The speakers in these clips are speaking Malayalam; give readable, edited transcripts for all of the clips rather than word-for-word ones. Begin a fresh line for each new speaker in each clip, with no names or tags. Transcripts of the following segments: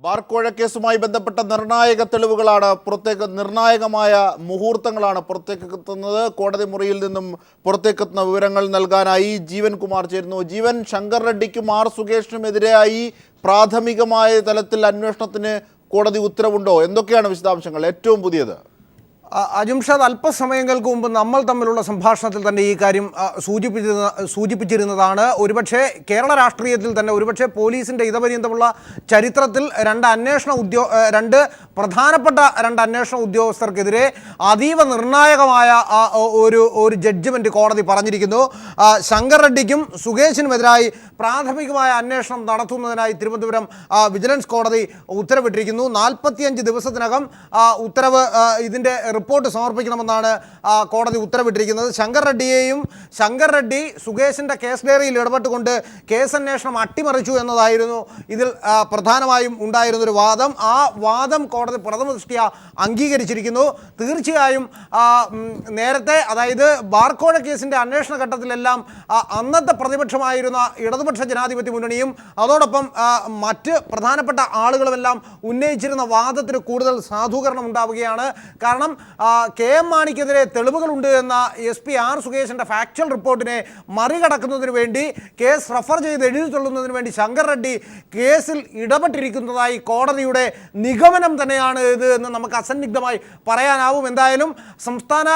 ബാർക്കോഴ കേസുമായി ബന്ധപ്പെട്ട നിർണായക തെളിവുകളാണ് നിർണായകമായ മുഹൂർത്തങ്ങളാണ് പുറത്തേക്കെത്തുന്നത്. കോടതി മുറിയിൽ നിന്നും പുറത്തേക്കെത്തുന്ന വിവരങ്ങൾ നൽകാനായി ജീവൻ കുമാർ ചേരുന്നു. ജീവൻ, ശങ്കർ റെഡ്ഡിക്കും ആർ സുകേഷിനുമെതിരെയായി പ്രാഥമികമായ തലത്തിൽ അന്വേഷണത്തിന് കോടതി ഉത്തരവുണ്ടോ? എന്തൊക്കെയാണ് വിശദാംശങ്ങൾ? ഏറ്റവും പുതിയത്
അജുംഷാദ്, അല്പസമയങ്ങൾക്ക് മുമ്പ് നമ്മൾ തമ്മിലുള്ള സംഭാഷണത്തിൽ തന്നെ ഈ കാര്യം സൂചിപ്പിച്ചിരുന്നതാണ്. ഒരുപക്ഷെ കേരള രാഷ്ട്രീയത്തിൽ തന്നെ ഒരുപക്ഷെ പോലീസിൻ്റെ ഇതപര്യന്തമുള്ള ചരിത്രത്തിൽ രണ്ട് പ്രധാനപ്പെട്ട അന്വേഷണ ഉദ്യോഗസ്ഥർക്കെതിരെ അതീവ നിർണായകമായ ഒരു ജഡ്ജ്മെൻറ്റ് കോടതി പറഞ്ഞിരിക്കുന്നു. ശങ്കർ റെഡ്ഡിക്കും സുകേഷിനുമെതിരായി പ്രാഥമികമായ അന്വേഷണം നടത്തുന്നതിനായി തിരുവനന്തപുരം വിജിലൻസ് കോടതി ഉത്തരവിട്ടിരിക്കുന്നു. 45 ദിവസത്തിനകം ഇതിൻ്റെ റിപ്പോർട്ട് സമർപ്പിക്കണമെന്നാണ് കോടതി ഉത്തരവിട്ടിരിക്കുന്നത്. ശങ്കർ റെഡ്ഡി സുകേഷിൻ്റെ കേസ് ഡയറിയിൽ ഇടപെട്ടുകൊണ്ട് കേസന്വേഷണം അട്ടിമറിച്ചു എന്നതായിരുന്നു ഇതിൽ പ്രധാനമായും ഉണ്ടായിരുന്നൊരു വാദം. ആ വാദം കോടതി പ്രഥമ ദൃഷ്ട്യാ അംഗീകരിച്ചിരിക്കുന്നു. തീർച്ചയായും നേരത്തെ, അതായത് ബാർക്കോഴ കേസിൻ്റെ അന്വേഷണ ഘട്ടത്തിലെല്ലാം അന്നത്തെ പ്രതിപക്ഷമായിരുന്ന ഇടതുപക്ഷ ജനാധിപത്യ മുന്നണിയും അതോടൊപ്പം മറ്റ് പ്രധാനപ്പെട്ട ആളുകളുമെല്ലാം ഉന്നയിച്ചിരുന്ന വാദത്തിന് കൂടുതൽ സാധൂകരണം ഉണ്ടാവുകയാണ്. കാരണം KM മാണിക്കെതിരെ തെളിവുകളുണ്ട് എന്ന SP ആർ സുകേഷിൻ്റെ ഫാക്ച്വൽ റിപ്പോർട്ടിനെ മറികടക്കുന്നതിന് വേണ്ടി, കേസ് റഫർ ചെയ്ത് എഴുതി തള്ളുന്നതിന് വേണ്ടി ശങ്കർ റെഡ്ഡി കേസിൽ ഇടപെട്ടിരിക്കുന്നതായി കോടതിയുടെ നിഗമനം തന്നെയാണ് ഇത് എന്ന് നമുക്ക് അസന്നിഗ്ധമായി പറയാനാവും. എന്തായാലും സംസ്ഥാന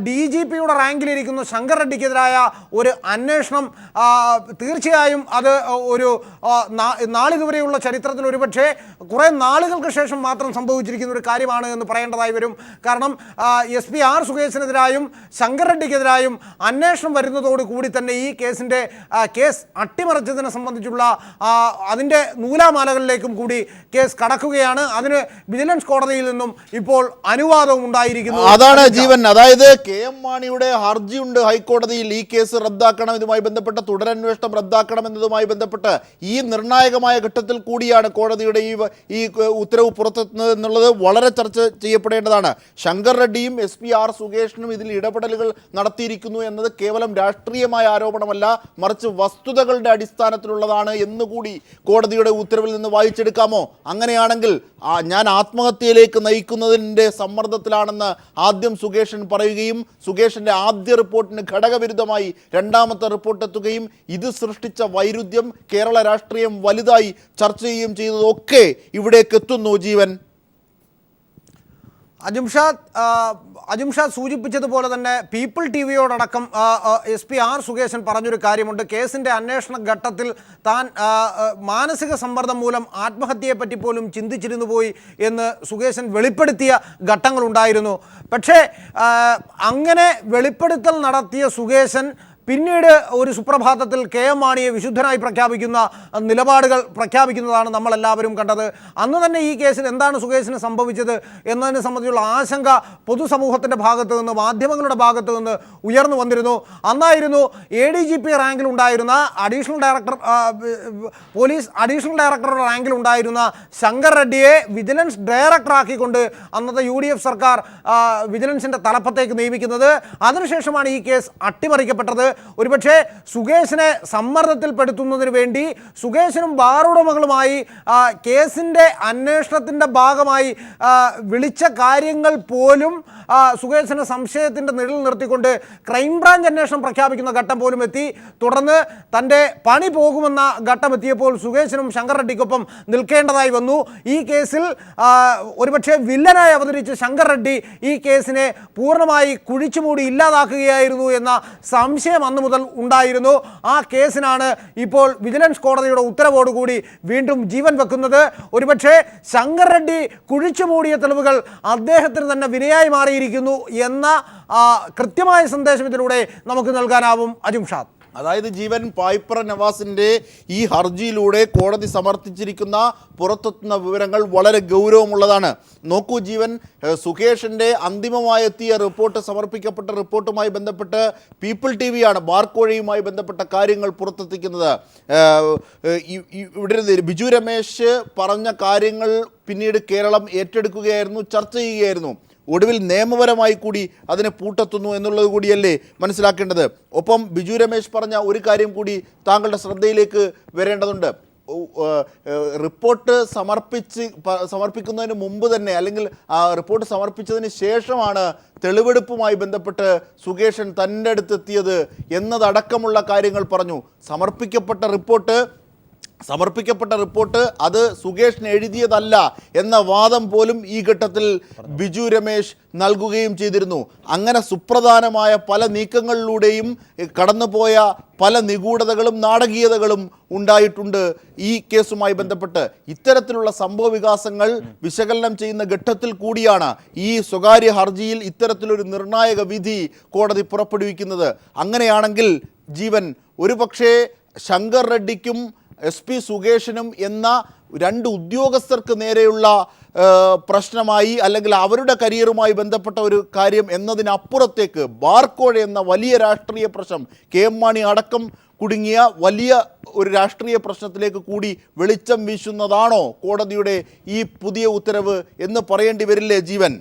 DGPയുടെ റാങ്കിലിരിക്കുന്ന ശങ്കർ റെഡ്ഡിക്കെതിരായ ഒരു അന്വേഷണം തീർച്ചയായും അത് ഒരു നാളിതുവരെയുള്ള ചരിത്രത്തിൽ ഒരുപക്ഷെ കുറേ നാളുകൾക്ക് ശേഷം മാത്രം സംഭവിച്ചിരിക്കുന്ന ഒരു കാര്യമാണ് എന്ന് പറയേണ്ടതായി വരും. കാരണം SP ആർ സുകേഷിനെതിരായും ശങ്കർ റെഡ്ഡിക്കെതിരായും അന്വേഷണം വരുന്നതോടുകൂടി തന്നെ ഈ കേസ് അട്ടിമറിച്ചതിനെ സംബന്ധിച്ചുള്ള അതിൻ്റെ നൂലാമാലകളിലേക്കും കൂടി കേസ് കടക്കുകയാണ്. അതിന് വിജിലൻസ് കോടതിയിൽ നിന്നും ഇപ്പോൾ അനുവാദവും ഉണ്ടായിരിക്കുന്നു.
അതാണ് ജീവൻ. അതായത് KM മാണിയുടെ ഹർജിയുണ്ട് ഹൈക്കോടതിയിൽ. ഈ കേസ് റദ്ദാക്കണം, ഇതുമായി ബന്ധപ്പെട്ട തുടരന്വേഷണം റദ്ദാക്കണം എന്നതുമായി ബന്ധപ്പെട്ട് ഈ നിർണായകമായ ഘട്ടത്തിൽ കൂടിയാണ് കോടതിയുടെ ഈ ഉത്തരവ് പുറത്തെത്തുന്നത് എന്നുള്ളത് വളരെ ചർച്ച ചെയ്യപ്പെടേണ്ടതാണ്. ശങ്കർ റെഡ്ഡിയും SP ആർ സുകേഷിനും ഇതിൽ ഇടപെടലുകൾ നടത്തിയിരിക്കുന്നു എന്നത് കേവലം രാഷ്ട്രീയമായ ആരോപണമല്ല, മറിച്ച് വസ്തുതകളുടെ അടിസ്ഥാനത്തിലുള്ളതാണ് എന്നുകൂടി കോടതിയുടെ ഉത്തരവിൽ നിന്ന് വായിച്ചെടുക്കാമോ? അങ്ങനെയാണെങ്കിൽ ഞാൻ ആത്മഹത്യയിലേക്ക് നയിക്കുന്നതിൻ്റെ സമ്മർദ്ദത്തിലാണെന്ന് ആദ്യം സുകേഷൻ പറയുകയും സുകേഷിൻ്റെ ആദ്യ റിപ്പോർട്ടിന് ഘടകവിരുദ്ധമായി രണ്ടാമത്തെ റിപ്പോർട്ട് എത്തുകയും ഇത് സൃഷ്ടിച്ച വൈരുദ്ധ്യം കേരള രാഷ്ട്രീയം വലുതായി ചർച്ച ചെയ്യുകയും ചെയ്തതൊക്കെ ഇവിടേക്ക് എത്തുന്നു. ജീവൻ,
അജുംഷാദ് സൂചിപ്പിച്ചതുപോലെ തന്നെ പീപ്പിൾ TVയോടക്കം SP ആർ സുകേശൻ പറഞ്ഞൊരു കാര്യമുണ്ട്. കേസിൻ്റെ അന്വേഷണ ഘട്ടത്തിൽ താൻ മാനസിക സമ്മർദ്ദം മൂലം ആത്മഹത്യയെപ്പറ്റി പോലും ചിന്തിച്ചിരുന്നു പോയി എന്ന് സുകേശൻ വെളിപ്പെടുത്തിയ ഘട്ടങ്ങളുണ്ടായിരുന്നു. പക്ഷേ അങ്ങനെ വെളിപ്പെടുത്തൽ നടത്തിയ സുകേശൻ പിന്നീട് ഒരു സുപ്രഭാതത്തിൽ KM മാണിയെ വിശുദ്ധനായി പ്രഖ്യാപിക്കുന്ന നിലപാടുകൾ പ്രഖ്യാപിക്കുന്നതാണ് നമ്മളെല്ലാവരും കണ്ടത്. അന്ന് തന്നെ ഈ കേസിൽ എന്താണ് സുകേഷിന് സംഭവിച്ചത് എന്നതിനെ സംബന്ധിച്ചുള്ള ആശങ്ക പൊതുസമൂഹത്തിൻ്റെ ഭാഗത്ത് നിന്ന്, മാധ്യമങ്ങളുടെ ഭാഗത്ത് നിന്ന് ഉയർന്നു വന്നിരുന്നു. അന്നായിരുന്നു ADGP റാങ്കിലുണ്ടായിരുന്ന പോലീസ് അഡീഷണൽ ഡയറക്ടറുടെ റാങ്കിലുണ്ടായിരുന്ന ശങ്കർ റെഡ്ഡിയെ വിജിലൻസ് ഡയറക്ടറാക്കിക്കൊണ്ട് അന്നത്തെ UDF സർക്കാർ വിജിലൻസിൻ്റെ തലപ്പത്തേക്ക് നിയമിക്കുന്നത്. അതിനുശേഷമാണ് ഈ കേസ് അട്ടിമറിക്കപ്പെട്ടത്. ഒരുപക്ഷെ സുകേഷിനെ സമ്മർദ്ദത്തിൽപ്പെടുത്തുന്നതിന് വേണ്ടി സുകേഷിനും ബാറുടമകളുമായി കേസിൻ്റെ അന്വേഷണത്തിൻ്റെ ഭാഗമായി വിളിച്ച കാര്യങ്ങൾ പോലും സുകേഷിന് സംശയത്തിൻ്റെ നിഴൽ നിർത്തിക്കൊണ്ട് ക്രൈംബ്രാഞ്ച് അന്വേഷണം പ്രഖ്യാപിക്കുന്ന ഘട്ടം പോലും എത്തി. തുടർന്ന് തൻ്റെ പണി പോകുമെന്ന ഘട്ടം എത്തിയപ്പോൾ സുകേഷിനും ശങ്കർ റെഡ്ഡിക്കൊപ്പം നിൽക്കേണ്ടതായി വന്നു. ഈ കേസിൽ ഒരുപക്ഷെ വില്ലനായി അവതരിച്ച ശങ്കർ റെഡ്ഡി ഈ കേസിനെ പൂർണ്ണമായി കുഴിച്ചുമൂടി ഇല്ലാതാക്കുകയായിരുന്നു എന്ന സംശയം അന്ന് മുതൽ ഉണ്ടായിരുന്നു. ആ കേസിനാണ് ഇപ്പോൾ വിജിലൻസ് കോടതിയുടെ ഉത്തരവോടുകൂടി വീണ്ടും ജീവൻ വെക്കുന്നത്. ഒരുപക്ഷെ ശങ്കർ റെഡ്ഡി കുഴിച്ചുമൂടിയ തെളിവുകൾ അദ്ദേഹത്തിന് തന്നെ വിനയായി മാറിയിരിക്കുന്നു എന്ന കൃത്യമായ സന്ദേശം ഇതിലൂടെ നമുക്ക് നൽകാനാവും. അജുംഷാദ്,
അതായത് ജീവൻ, പായ്പ്ര നവാസിൻ്റെ ഈ ഹർജിയിലൂടെ കോടതി സമർപ്പിച്ചിരിക്കുന്ന പുറത്തെത്തുന്ന വിവരങ്ങൾ വളരെ ഗൗരവമുള്ളതാണ്. നോക്കൂ ജീവൻ, സുകേഷിൻ്റെ അന്തിമമായി എത്തിയ റിപ്പോർട്ട്, സമർപ്പിക്കപ്പെട്ട റിപ്പോർട്ടുമായി ബന്ധപ്പെട്ട് പീപ്പിൾ TVയാണ് ബാർക്കോഴയുമായി ബന്ധപ്പെട്ട കാര്യങ്ങൾ പുറത്തെത്തിക്കുന്നത്. ഇവിടെ ബിജു രമേശ് പറഞ്ഞ കാര്യങ്ങൾ പിന്നീട് കേരളം ഏറ്റെടുക്കുകയായിരുന്നു, ചർച്ച ചെയ്യുകയായിരുന്നു. ഒടുവിൽ നിയമപരമായി കൂടി അതിനെ പൂട്ടെത്തുന്നു എന്നുള്ളത് കൂടിയല്ലേ മനസ്സിലാക്കേണ്ടത്. ഒപ്പം ബിജു രമേശ് പറഞ്ഞ ഒരു കാര്യം കൂടി താങ്കളുടെ ശ്രദ്ധയിലേക്ക് വരേണ്ടതുണ്ട്. റിപ്പോർട്ട് സമർപ്പിക്കുന്നതിന് മുമ്പ് തന്നെ അല്ലെങ്കിൽ ആ റിപ്പോർട്ട് സമർപ്പിച്ചതിന് ശേഷമാണ് തെളിവെടുപ്പുമായി ബന്ധപ്പെട്ട് സുകേഷൻ തൻ്റെ അടുത്തെത്തിയത് എന്നതടക്കമുള്ള കാര്യങ്ങൾ പറഞ്ഞു. സമർപ്പിക്കപ്പെട്ട റിപ്പോർട്ട് അത് സുകേഷിന് എഴുതിയതല്ല എന്ന വാദം പോലും ഈ ഘട്ടത്തിൽ ബിജു രമേശ് നൽകുകയും ചെയ്തിരുന്നു. അങ്ങനെ സുപ്രധാനമായ പല നീക്കങ്ങളിലൂടെയും കടന്നുപോയ പല നിഗൂഢതകളും നാടകീയതകളും ഉണ്ടായിട്ടുണ്ട് ഈ കേസുമായി ബന്ധപ്പെട്ട്. ഇത്തരത്തിലുള്ള സംഭവ വികാസങ്ങൾ വിശകലനം ചെയ്യുന്ന ഘട്ടത്തിൽ കൂടിയാണ് ഈ സ്വകാര്യ ഹർജിയിൽ ഇത്തരത്തിലൊരു നിർണായക വിധി കോടതി പുറപ്പെടുവിക്കുന്നത്. അങ്ങനെയാണെങ്കിൽ ജീവൻ ഒരുപക്ഷേ ശങ്കർ റെഡ്ഡിക്കും SP സുകേഷിനും എന്ന രണ്ട് ഉദ്യോഗസ്ഥർക്ക് നേരെയുള്ള പ്രശ്നമായി അല്ലെങ്കിൽ അവരുടെ കരിയറുമായി ബന്ധപ്പെട്ട ഒരു കാര്യം എന്നതിനപ്പുറത്തേക്ക് ബാർക്കോഴ എന്ന വലിയ രാഷ്ട്രീയ പ്രശ്നം, KM മാണി അടക്കം കുടുങ്ങിയ വലിയ ഒരു രാഷ്ട്രീയ പ്രശ്നത്തിലേക്ക് കൂടി വെളിച്ചം വീശുന്നതാണോ കോടതിയുടെ ഈ പുതിയ ഉത്തരവ് എന്ന് പറയേണ്ടി വരില്ലേ ജീവൻ?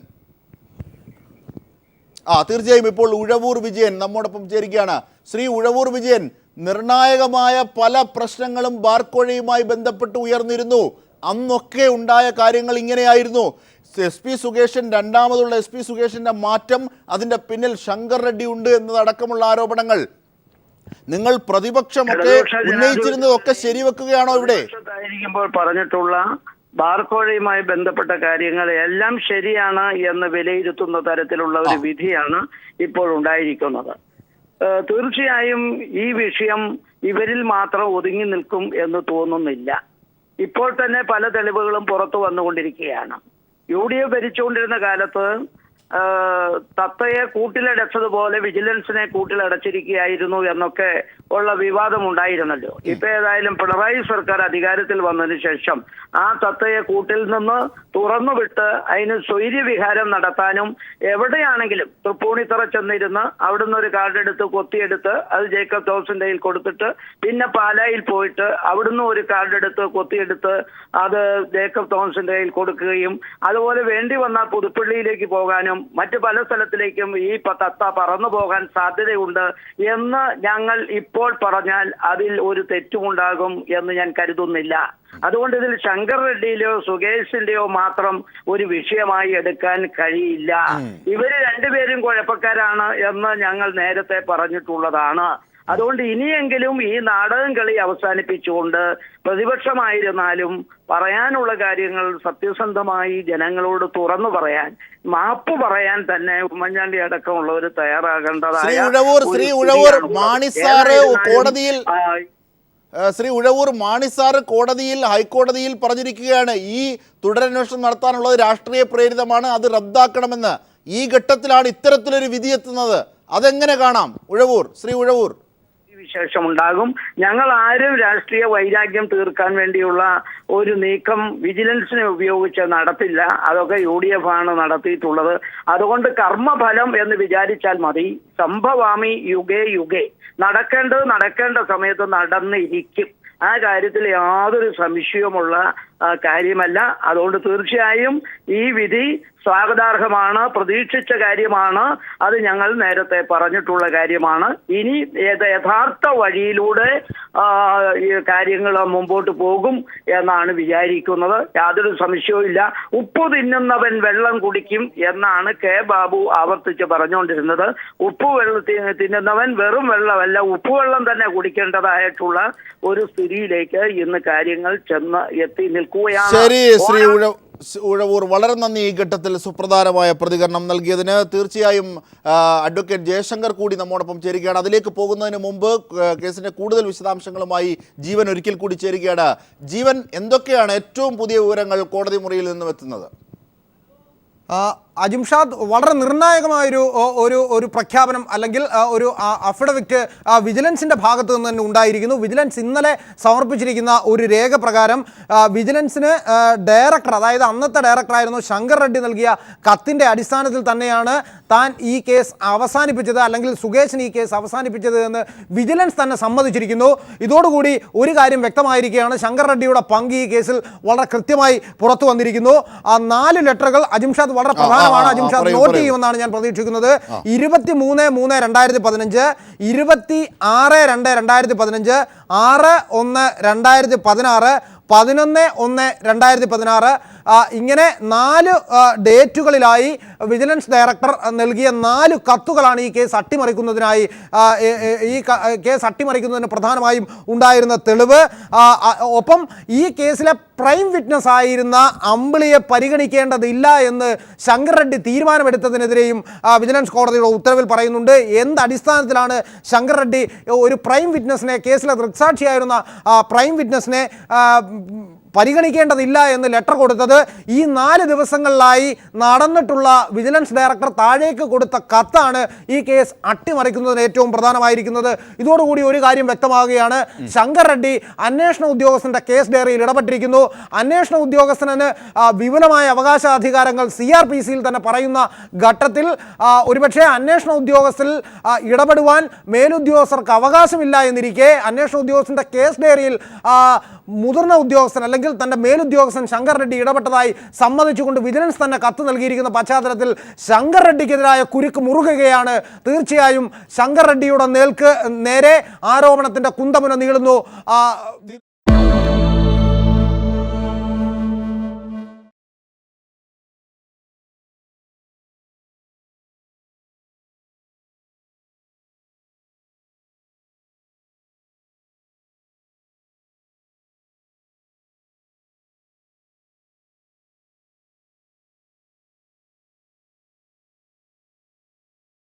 തീർച്ചയായും. ഇപ്പോൾ ഉഴവൂർ വിജയൻ നമ്മോടൊപ്പം ചേരുകയാണ്. ശ്രീ ഉഴവൂർ വിജയൻ, നിർണായകമായ പല പ്രശ്നങ്ങളും ബാർക്കോഴയുമായി ബന്ധപ്പെട്ട് ഉയർന്നിരുന്നു. അന്നൊക്കെ ഉണ്ടായ കാര്യങ്ങൾ ഇങ്ങനെയായിരുന്നു. SP സുകേഷൻ, രണ്ടാമതുള്ള SP സുകേഷിൻ്റെ മാറ്റം, അതിൻ്റെ പിന്നിൽ ശങ്കർ റെഡ്ഡി ഉണ്ട് എന്നതടക്കമുള്ള ആരോപണങ്ങൾ നിങ്ങൾ പ്രതിപക്ഷമൊക്കെ ഉന്നയിച്ചിരുന്നതൊക്കെ ശരിവെക്കുകയാണോ ഇവിടെ?
പറഞ്ഞിട്ടുള്ള ബാർക്കോഴയുമായി ബന്ധപ്പെട്ട കാര്യങ്ങൾ എല്ലാം ശരിയാണ് എന്ന് വിലയിരുത്തുന്ന തരത്തിലുള്ള ഒരു വിധിയാണ് ഇപ്പോൾ ഉണ്ടായിരിക്കുന്നത്. തീർച്ചയായും ഈ വിഷയം ഇവരിൽ മാത്രം ഒതുങ്ങി നിൽക്കും എന്ന് തോന്നുന്നില്ല. ഇപ്പോൾ തന്നെ പല തെളിവുകളും പുറത്തു വന്നുകൊണ്ടിരിക്കുകയാണ്. UDF ഭരിച്ചുകൊണ്ടിരുന്ന കാലത്ത് തത്തയെ കൂട്ടിലടച്ചതുപോലെ വിജിലൻസിനെ കൂട്ടിലടച്ചിരിക്കുകയായിരുന്നു എന്നൊക്കെ ഉള്ള വിവാദം ഉണ്ടായിരുന്നല്ലോ. ഇപ്പൊ ഏതായാലും പിണറായി സർക്കാർ അധികാരത്തിൽ വന്നതിന് ശേഷം ആ തത്തയെ കൂട്ടിൽ നിന്ന് തുറന്നുവിട്ട് അതിന് സ്വൈര്യവിഹാരം നടത്താനും എവിടെയാണെങ്കിലും തൃപ്പൂണിത്തറ ചെന്നിരുന്ന് അവിടുന്ന് ഒരു കാർഡ് എടുത്ത് കൊത്തിയെടുത്ത് അത് ജേക്കബ് തോമസിന്റെ കയ്യിൽ കൊടുത്തിട്ട് പിന്നെ പാലായിൽ പോയിട്ട് അവിടുന്ന് ഒരു കാർഡ് എടുത്ത് കൊത്തിയെടുത്ത് അത് ജേക്കബ് തോമസിന്റെ കയ്യിൽ കൊടുക്കുകയും അതുപോലെ വേണ്ടി വന്നാൽ പുതുപ്പള്ളിയിലേക്ക് പോകാനും മറ്റു പല സ്ഥലത്തിലേക്കും ഈ തത്ത പറന്നു പോകാൻ സാധ്യതയുണ്ട് എന്ന് ഞങ്ങൾ ഇപ്പോൾ പറഞ്ഞാൽ അതിൽ ഒരു തെറ്റുമുണ്ടാകും എന്ന് ഞാൻ കരുതുന്നില്ല. അതുകൊണ്ട് ഇതിൽ ശങ്കർ റെഡ്ഡിയിലെയോ സുകേഷിന്റെയോ മാത്രം ഒരു വിഷയമായി എടുക്കാൻ കഴിയില്ല. ഇവര് രണ്ടുപേരും കുഴപ്പക്കാരാണ് എന്ന് ഞങ്ങൾ നേരത്തെ പറഞ്ഞിട്ടുള്ളതാണ്. അതുകൊണ്ട് ഇനിയെങ്കിലും ഈ നാടകം കളി അവസാനിപ്പിച്ചുകൊണ്ട് പ്രതിപക്ഷമായിരുന്നാലും പറയാനുള്ള കാര്യങ്ങൾ സത്യസന്ധമായി ജനങ്ങളോട് തുറന്നു പറയാൻ, മാപ്പ് പറയാൻ തന്നെ ഉമ്മൻചാണ്ടി അടക്കമുള്ളവർ തയ്യാറാകേണ്ടതായ
ശ്രീ ഉഴവൂർ മാണി സാറ് ഹൈക്കോടതിയിൽ പറഞ്ഞിരിക്കുകയാണ് ഈ തുടരന്വേഷണം നടത്താനുള്ളത് രാഷ്ട്രീയ പ്രേരിതമാണ്, അത് റദ്ദാക്കണമെന്ന്. ഈ ഘട്ടത്തിലാണ് ഇത്തരത്തിലൊരു വിധി എത്തുന്നത്. അതെങ്ങനെ കാണാം ശ്രീ ഉഴവൂർ?
വിശേഷമുണ്ടാകും. ഞങ്ങൾ ആരും രാഷ്ട്രീയ വൈരാഗ്യം തീർക്കാൻ വേണ്ടിയുള്ള ഒരു നീക്കം വിജിലൻസിനെ ഉപയോഗിച്ച് നടത്തില്ല. അതൊക്കെ UDF ആണ് നടത്തിയിട്ടുള്ളത്. അതുകൊണ്ട് കർമ്മഫലം എന്ന് വിചാരിച്ചാൽ മതി. സംഭവാമി യുഗേ യുഗേ, നടക്കേണ്ട സമയത്ത് നടന്നിരിക്കും. ആ കാര്യത്തിൽ യാതൊരു സംശയവുമുള്ള കാര്യമല്ല. അതുകൊണ്ട് തീർച്ചയായും ഈ വിധി സ്വാഗതാർഹമാണ്, പ്രതീക്ഷിച്ച കാര്യമാണ്. അത് ഞങ്ങൾ നേരത്തെ പറഞ്ഞിട്ടുള്ള കാര്യമാണ്. ഇനി യഥാർത്ഥ വഴിയിലൂടെ കാര്യങ്ങൾ മുമ്പോട്ട് പോകും എന്നാണ് വിചാരിക്കുന്നത്. യാതൊരു സംശയവും ഇല്ല. ഉപ്പ് തിന്നുന്നവൻ വെള്ളം കുടിക്കും എന്നാണ് K. ബാബു ആവർത്തിച്ച് പറഞ്ഞുകൊണ്ടിരുന്നത്. തിന്നുന്നവൻ വെറും വെള്ളമല്ല, ഉപ്പുവെള്ളം തന്നെ കുടിക്കേണ്ടതായിട്ടുള്ള ഒരു സ്ഥിതിയിലേക്ക് ഇന്ന് കാര്യങ്ങൾ എത്തി നിൽക്കുകയാണ്.
ശരി ശ്രീ ഉഴവൂർ, വളരെ നന്ദി ഈ ഘട്ടത്തിൽ സുപ്രധാനമായ പ്രതികരണം നൽകിയതിന്. തീർച്ചയായും അഡ്വക്കേറ്റ് ജയശങ്കർ കൂടി നമ്മോടൊപ്പം ചേരുകയാണ്. അതിലേക്ക് പോകുന്നതിന് മുമ്പ് കേസിന്റെ കൂടുതൽ വിശദാംശങ്ങളുമായി ജീവൻ ഒരിക്കൽ കൂടി ചേരുകയാണ്. ജീവൻ, എന്തൊക്കെയാണ് ഏറ്റവും പുതിയ വിവരങ്ങൾ കോടതി മുറിയിൽ നിന്നും എത്തുന്നത്?
അജിംഷാദ്, വളരെ നിർണായകമായൊരു ഒരു പ്രഖ്യാപനം അല്ലെങ്കിൽ ഒരു അഫിഡവിറ്റ് വിജിലൻസിൻ്റെ ഭാഗത്ത് നിന്ന് തന്നെ ഉണ്ടായിരിക്കുന്നു. വിജിലൻസ് ഇന്നലെ സമർപ്പിച്ചിരിക്കുന്ന ഒരു രേഖ പ്രകാരം വിജിലൻസിന് ഡയറക്ടർ, അതായത് അന്നത്തെ ഡയറക്ടറായിരുന്നു ശങ്കർ റെഡ്ഡി, നൽകിയ കത്തിൻ്റെ അടിസ്ഥാനത്തിൽ തന്നെയാണ് താൻ ഈ കേസ് അവസാനിപ്പിച്ചത്, അല്ലെങ്കിൽ സുകേശൻ ഈ കേസ് അവസാനിപ്പിച്ചത് എന്ന് വിജിലൻസ് തന്നെ സമ്മതിച്ചിരിക്കുന്നു. ഇതോടുകൂടി ഒരു കാര്യം വ്യക്തമായിരിക്കുകയാണ്, ശങ്കർ റെഡ്ഡിയുടെ പങ്ക് ഈ കേസിൽ വളരെ കൃത്യമായി പുറത്തു വന്നിരിക്കുന്നു. 4 ലെറ്ററുകൾ അജിംഷാദ് വളരെ പ്രധാന പ്രധാനമാണ്. അജിംഷാദ്
പറയൂ,
നോട്ട്
പറയൂ.
ചെയ്യുമെന്നാണ് ഞാൻ പ്രതീക്ഷിക്കുന്നത്. 23/3/2015, 26/2/2015, 6/1/2016, 11/1/2016 ഇങ്ങനെ 4 ഡേറ്റുകളിലായി വിജിലൻസ് ഡയറക്ടർ നൽകിയ 4 കത്തുകളാണ് ഈ കേസ് അട്ടിമറിക്കുന്നതിനായി കേസ് അട്ടിമറിക്കുന്നതിന് പ്രധാനമായും ഉണ്ടായിരുന്ന തെളിവ്. ഒപ്പം ഈ കേസിലെ പ്രൈം വിറ്റ്നസ് ആയിരുന്ന അമ്പിളിയെ പരിഗണിക്കേണ്ടതില്ല എന്ന് ശങ്കർ റെഡ്ഡി തീരുമാനമെടുത്തതിനെതിരെയും വിജിലൻസ് കോടതിയുടെ ഉത്തരവിൽ പറയുന്നുണ്ട്. എന്ത് അടിസ്ഥാനത്തിലാണ് ശങ്കർ റെഡ്ഡി ഒരു പ്രൈം വിറ്റ്നസിനെ, കേസിലെ ദൃക്സാക്ഷിയായിരുന്ന പ്രൈം വിറ്റ്നസിനെ പരിഗണിക്കേണ്ടതില്ല എന്ന് ലെറ്റർ കൊടുത്തത്? ഈ 4 ദിവസങ്ങളിലായി നടന്നിട്ടുള്ള വിജിലൻസ് ഡയറക്ടർ താഴേക്ക് കൊടുത്ത കത്താണ് ഈ കേസ് അട്ടിമറിക്കുന്നതിന് ഏറ്റവും പ്രധാനമായിരിക്കുന്നത്. ഇതോടുകൂടി ഒരു കാര്യം വ്യക്തമാകുകയാണ്, ശങ്കർ റെഡ്ഡി അന്വേഷണ ഉദ്യോഗസ്ഥന്റെ കേസ് ഡയറിയിൽ ഇടപെട്ടിരിക്കുന്നു. അന്വേഷണ ഉദ്യോഗസ്ഥന് വിപുലമായ അവകാശാധികാരങ്ങൾ CRPCയിൽ തന്നെ പറയുന്ന ഘട്ടത്തിൽ ഒരുപക്ഷെ അന്വേഷണ ഉദ്യോഗസ്ഥരിൽ ഇടപെടുവാൻ മേലുദ്യോഗസ്ഥർക്ക് അവകാശമില്ല എന്നിരിക്കെ അന്വേഷണ ഉദ്യോഗസ്ഥന്റെ കേസ് ഡയറിയിൽ മുതിർന്ന ഉദ്യോഗസ്ഥൻ അല്ലെങ്കിൽ തന്റെ മേലുദ്യോഗസ്ഥൻ ശങ്കർ റെഡ്ഡി ഇടപെട്ടതായി സമ്മതിച്ചുകൊണ്ട് വിജിലൻസ് തന്നെ കത്ത് നൽകിയിരിക്കുന്ന പശ്ചാത്തലത്തിൽ ശങ്കർ റെഡ്ഡിക്കെതിരായ കുരുക്ക് മുറുകുകയാണ്. തീർച്ചയായും ശങ്കർ റെഡ്ഡിയുടെ നേരെ ആരോപണത്തിന്റെ കുന്തമുന നീളുന്നു.